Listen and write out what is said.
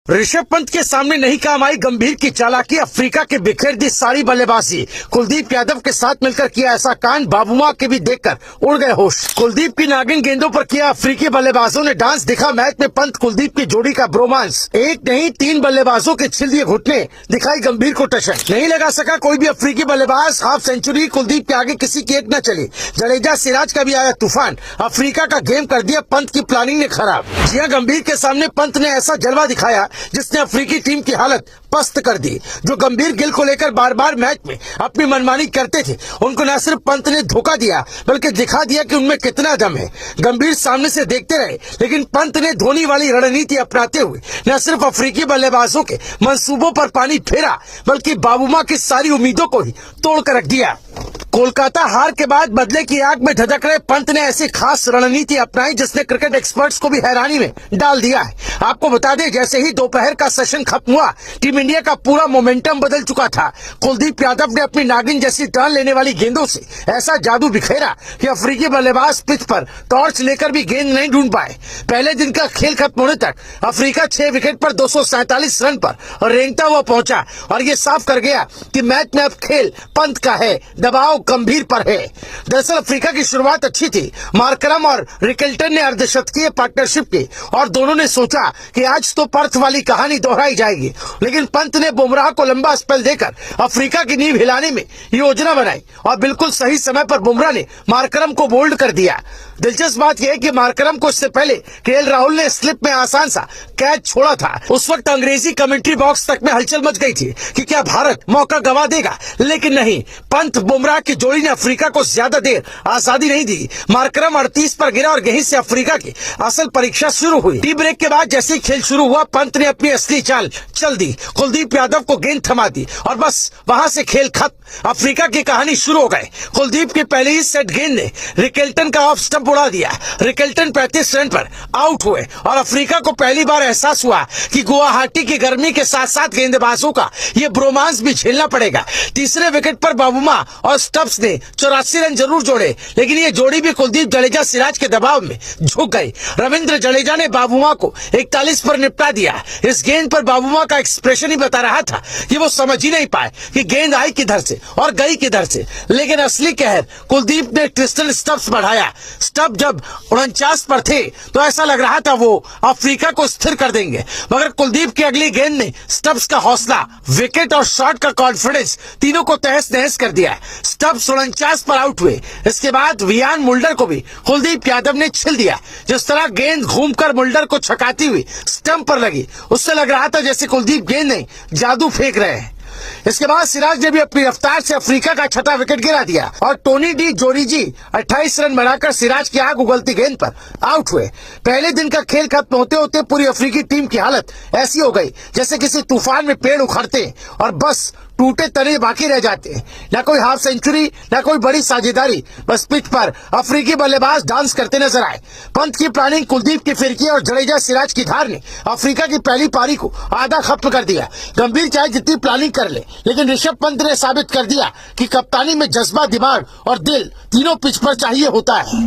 ऋषभ पंत के सामने नहीं काम आई गंभीर की चालाकी। अफ्रीका के बिखेर दी सारी बल्लेबाजी। कुलदीप यादव के साथ मिलकर किया ऐसा कांड, बाबूमा के भी देखकर उड़ गए होश। कुलदीप की नागिन गेंदों पर किया अफ्रीकी बल्लेबाजों ने डांस। दिखा मैच में पंत कुलदीप की जोड़ी का ब्रोमांस। एक नहीं 3 बल्लेबाजों के छिल दिए घुटने, दिखाई गंभीर को टशन। नहीं लगा सका कोई भी अफ्रीकी बल्लेबाज। हाफ सेंचुरी कुलदीप के आगे किसी की एक न चली। जडेजा सिराज का भी आया तूफान। अफ्रीका का गेम कर दिया पंत की प्लानिंग ने खराब। जी हां, गंभीर के सामने पंत ने ऐसा जलवा दिखाया जिसने अफ्रीकी टीम की हालत पस्त कर दी। जो गंभीर गिल को लेकर बार बार मैच में अपनी मनमानी करते थे, उनको न सिर्फ पंत ने धोखा दिया बल्कि दिखा दिया कि उनमें कितना दम है। गंभीर सामने से देखते रहे, लेकिन पंत ने धोनी वाली रणनीति अपनाते हुए न सिर्फ अफ्रीकी बल्लेबाजों के मंसूबों पर पानी फेरा, बल्कि बाबूमा की सारी उम्मीदों को ही तोड़ कर रख दिया। कोलकाता हार के बाद बदले की आग में धधक रहे पंत ने ऐसी खास रणनीति अपनाई जिसने क्रिकेट एक्सपर्ट्स को भी हैरानी में डाल दिया है। आपको बता दें, जैसे ही दोपहर का सेशन खत्म हुआ, टीम इंडिया का पूरा मोमेंटम बदल चुका था। कुलदीप यादव ने अपनी नागिन जैसी टर्न लेने वाली गेंदों से ऐसा जादू बिखेरा कि अफ्रीकी बल्लेबाज पिच पर टॉर्च लेकर भी गेंद नहीं ढूंढ पाए। पहले दिन का खेल खत्म होने तक अफ्रीका 6 विकेट पर 247 रन पर रेंगता हुआ पहुंचा और ये साफ कर गया कि मैच में अब खेल पंत का है, दबाव गंभीर पर है। दरअसल अफ्रीका की शुरुआत अच्छी थी। मार्करम और रिकेल्टन ने अर्धशतकीय पार्टनरशिप की और दोनों ने सोचा कि आज तो पर्थ वाली कहानी दोहराई जाएगी, लेकिन पंत ने बुमराह को लंबा स्पेल देकर अफ्रीका की नींव हिलाने में योजना बनाई और बिल्कुल सही समय पर बुमराह ने मार्करम को बोल्ड कर दिया। दिलचस्प बात यह है कि मार्करम को इससे पहले केएल राहुल ने स्लिप में आसान सा कैच छोड़ा था। उस वक्त अंग्रेजी कमेंट्री बॉक्स तक में हलचल मच गई थी कि क्या भारत मौका गंवा देगा, लेकिन नहीं। पंत बुमराह की जोड़ी ने अफ्रीका को ज्यादा देर आजादी नहीं दी। मार्करम 38 पर गिरा और यहीं से अफ्रीका की असल परीक्षा शुरू हुई। टी ब्रेक के बाद जैसे ही खेल शुरू हुआ, पंत ने अपनी असली चाल चल दी। कुलदीप यादव को गेंद थमा दी और बस वहां से खेल खत्म। अफ्रीका की कहानी शुरू हो गई। कुलदीप की पहले ही सेट गेंद ने रिकेल्टन का ऑफ स्टंप उड़ा दिया। रिकेल्टन 35 रन पर आउट हुए और अफ्रीका को पहली बार एहसास हुआ कि गुवाहाटी की गर्मी के साथ साथ गेंदबाजों का ये ब्रोमांस भी झेलना पड़ेगा। तीसरे विकेट पर बाबूमा और स्टब्स ने 84 रन जरूर जोड़े, लेकिन ये जोड़ी भी कुलदीप जडेजा सिराज के दबाव में झुक गई। रविंद्र जडेजा ने बाबूमा को 41 पर निपटा दिया। इस गेंद पर बाबूमा का एक्सप्रेशन ही बता रहा था कि वो समझ ही नहीं पाए कि गेंद आई किधर से और गई किधर से। लेकिन असली कहर कुलदीप ने क्रिस्टल स्टब्स बढ़ाया। स्टब जब 49 पर थे तो ऐसा लग रहा था वो अफ्रीका को स्थिर कर देंगे, मगर कुलदीप की अगली गेंद ने स्टब्स का हौसला, विकेट और शॉट का कॉन्फिडेंस तीनों को तहस नहस कर दिया। स्टब्स 49 पर आउट हुए। इसके बाद वियान मुल्डर को भी कुलदीप यादव ने छिल दिया। जिस तरह गेंद घूमकर मुल्डर को छकाती हुई स्टंप पर लगी, उससे लग रहा था जैसे कुलदीप गेंद नहीं जादू फेंक रहे हैं। इसके बाद सिराज ने भी अपनी रफ्तार से अफ्रीका का 6वां विकेट गिरा दिया और टोनी डी जोरीजी 28 रन बनाकर सिराज की आग उगलती गेंद पर आउट हुए। पहले दिन का खेल खत्म होते होते पूरी अफ्रीकी टीम की हालत ऐसी हो गई जैसे किसी तूफान में पेड़ उखड़ते और बस टूटे तने बाकी रह जाते। न कोई हाफ सेंचुरी, न कोई बड़ी साझेदारी, बस पिच पर अफ्रीकी बल्लेबाज डांस करते नजर आए। पंत की प्लानिंग, कुलदीप की फिरकी और जडेजा सिराज की धार ने अफ्रीका की पहली पारी को आधा खत्म कर दिया। गंभीर चाहे जितनी प्लानिंग कर ले, लेकिन ऋषभ पंत ने साबित कर दिया कि कप्तानी में जज्बा, दिमाग और दिल तीनों पिच पर चाहिए होता है।